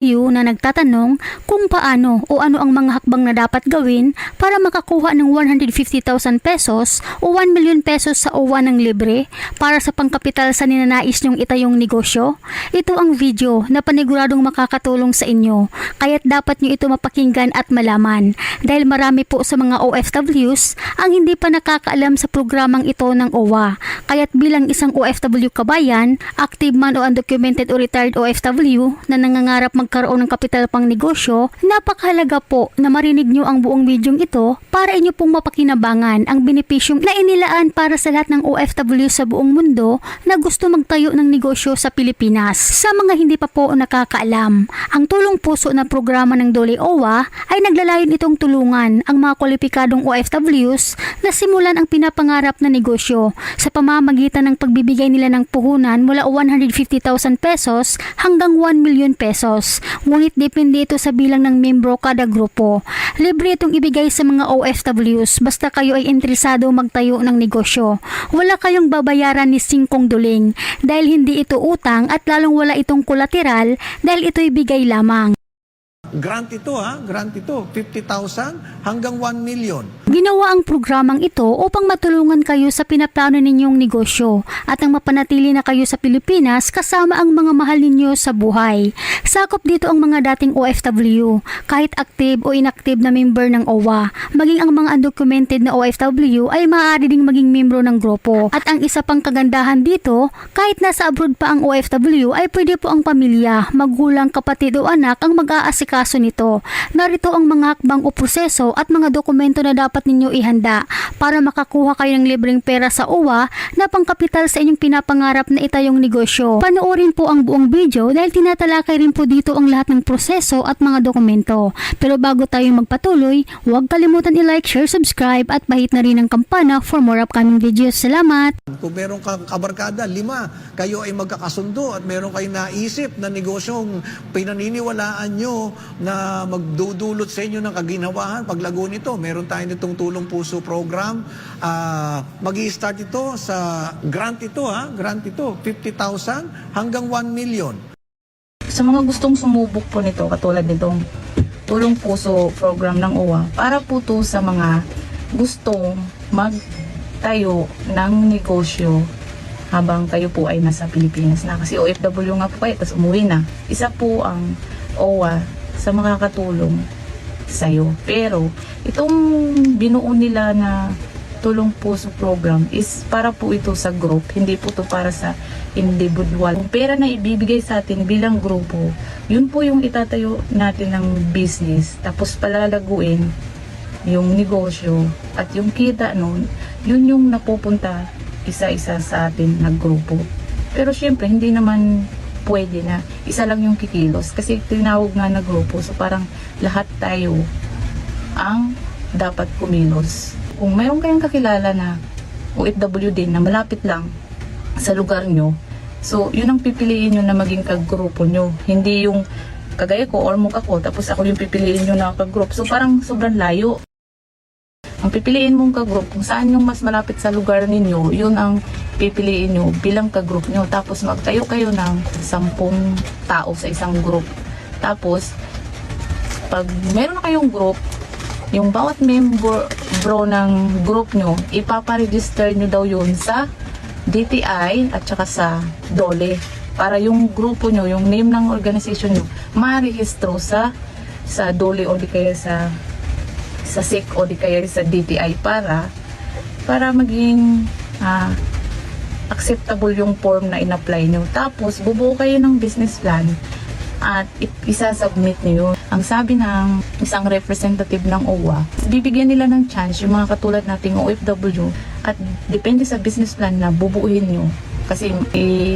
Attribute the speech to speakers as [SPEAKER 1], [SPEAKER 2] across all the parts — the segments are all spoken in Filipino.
[SPEAKER 1] Na nagtatanong kung paano o ano ang mga hakbang na dapat gawin para makakuha ng 150,000 pesos o 1 million pesos sa OWA ng libre para sa pangkapital sa ninanais niyong itayong negosyo. Ito ang video na paniguradong makakatulong sa inyo, kaya't dapat niyo ito mapakinggan at malaman dahil marami po sa mga OFWs ang hindi pa nakakaalam sa programang ito ng OWA. Kaya't bilang isang OFW kabayan, active man o undocumented o retired OFW na nangangarap magkaroon ng kapital pang negosyo, napakahalaga po na marinig nyo ang buong bidyong ito para inyo pong mapakinabangan ang benepisyong na inilaan para sa lahat ng OFW sa buong mundo na gusto magtayo ng negosyo sa Pilipinas. Sa mga hindi pa po nakakaalam, ang tulong puso na programa ng DOLE OWA ay naglalayon itong tulungan ang mga kwalipikadong OFWs na simulan ang pinapangarap na negosyo sa pamamagitan ng pagbibigay nila ng puhunan mula 150,000 pesos hanggang 1 million pesos. Ngunit depende ito sa bilang ng membro kada grupo. Libre itong ibigay sa mga OFWs basta kayo ay interesado magtayo ng negosyo. Wala kayong babayaran ni singkong duling dahil hindi ito utang at lalong wala itong kolateral dahil ito'y bigay lamang.
[SPEAKER 2] Grant ito grant ito, 50,000 hanggang 1 million.
[SPEAKER 1] Ginawa ang programang ito upang matulungan kayo sa pinaplano ninyong negosyo at ang mapanatili na kayo sa Pilipinas kasama ang mga mahal ninyo sa buhay. Sakop dito ang mga dating OFW, kahit active o inactive na member ng OWA. Maging ang mga undocumented na OFW ay maaari ding maging membro ng grupo. At ang isa pang kagandahan dito, kahit nasa abroad pa ang OFW ay pwede po ang pamilya, magulang, kapatid o anak ang mag-aasikaso nito. Narito ang mga hakbang o proseso at mga dokumento na dapat ninyo ihanda para makakuha kayo ng libreng pera sa OWA na pangkapital sa inyong pinapangarap na itayong negosyo. Panoorin po ang buong video dahil tinatalakay rin po dito ang lahat ng proseso at mga dokumento. Pero bago tayo magpatuloy, huwag kalimutan i-like, share, subscribe at pahit na rin ang kampana for more upcoming videos. Salamat!
[SPEAKER 2] Kung meron kang kabarkada, 5, kayo ay magkakasundo at meron kayong naisip na negosyong pinaniniwalaan nyo na magdudulot sa inyo ng kaginawahan, paglago nito, meron tayo nitong tulong puso program. Mag-i-start ito sa grant ito, grant ito, 50,000 hanggang 1 million.
[SPEAKER 3] Sa mga gustong sumubok po nito, katulad nitong tulong puso program ng OWA, para po to sa mga gustong magtayo ng negosyo habang kayo po ay nasa Pilipinas na. Kasi OFW nga po kayo, tapos umuwi na. Isa po ang OWA sa makakatulong sa'yo. Pero itong binuo nila na tulong puso program is para po ito sa group, hindi po ito para sa individual. Ang pera na ibibigay sa atin bilang grupo, yun po yung itatayo natin ng business, tapos palalaguin yung negosyo at yung kita nun, yun yung napupunta isa-isa sa atin na grupo. Pero syempre hindi naman pwede na isa lang yung kikilos kasi tinawag nga na grupo, so parang lahat tayo ang dapat kumilos. Kung mayroon kayong kakilala na OFW din na malapit lang sa lugar nyo, so yun ang pipiliin nyo na maging kagrupo nyo, hindi yung kagaya ko or mukha ko tapos ako yung pipiliin nyo na kagrupo, so parang sobrang layo. Ang pipiliin mong kagroup, kung saan yung mas malapit sa lugar ninyo, yun ang pipiliin nyo bilang kagroup nyo. Tapos magtayo kayo ng 10 tao sa isang group. Tapos, pag meron na kayong group, yung bawat member ng group nyo, ipaparegister nyo daw yun sa DTI at saka sa DOLE. Para yung grupo nyo, yung name ng organization nyo, marehistro sa DOLE o di kaya sa SIC o di kaya sa DTI para maging acceptable yung form na in-apply nyo. Tapos, bubuo kayo ng business plan at isa-submit nyo. Ang sabi ng isang representative ng OWA, bibigyan nila ng chance yung mga katulad nating OFW at depende sa business plan na bubuuin nyo. Kasi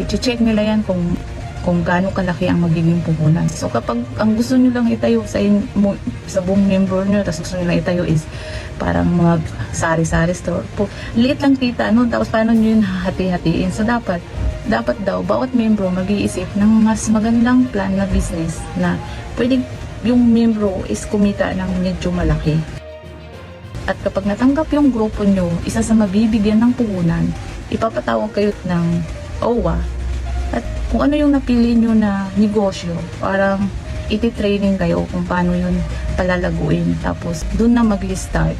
[SPEAKER 3] i-check nila yan kung gaano kalaki ang magiging puhunan. So kapag ang gusto nyo lang itayo sa buong member nyo, tapos gusto nyo lang itayo is parang mga sari-sari store po. Liit lang kita, tapos paano nyo yun hati-hatiin. So dapat daw, bawat membro mag-iisip ng mas magandang plan na business na pwede yung membro is kumita ng medyo malaki. At kapag natanggap yung grupo nyo, isa sa mabibigyan ng puhunan, ipapatawag kayo ng OWA at kung ano yung napili nyo na negosyo, parang iti-training kayo kung paano yun palalaguin. Tapos, dun na mag-start.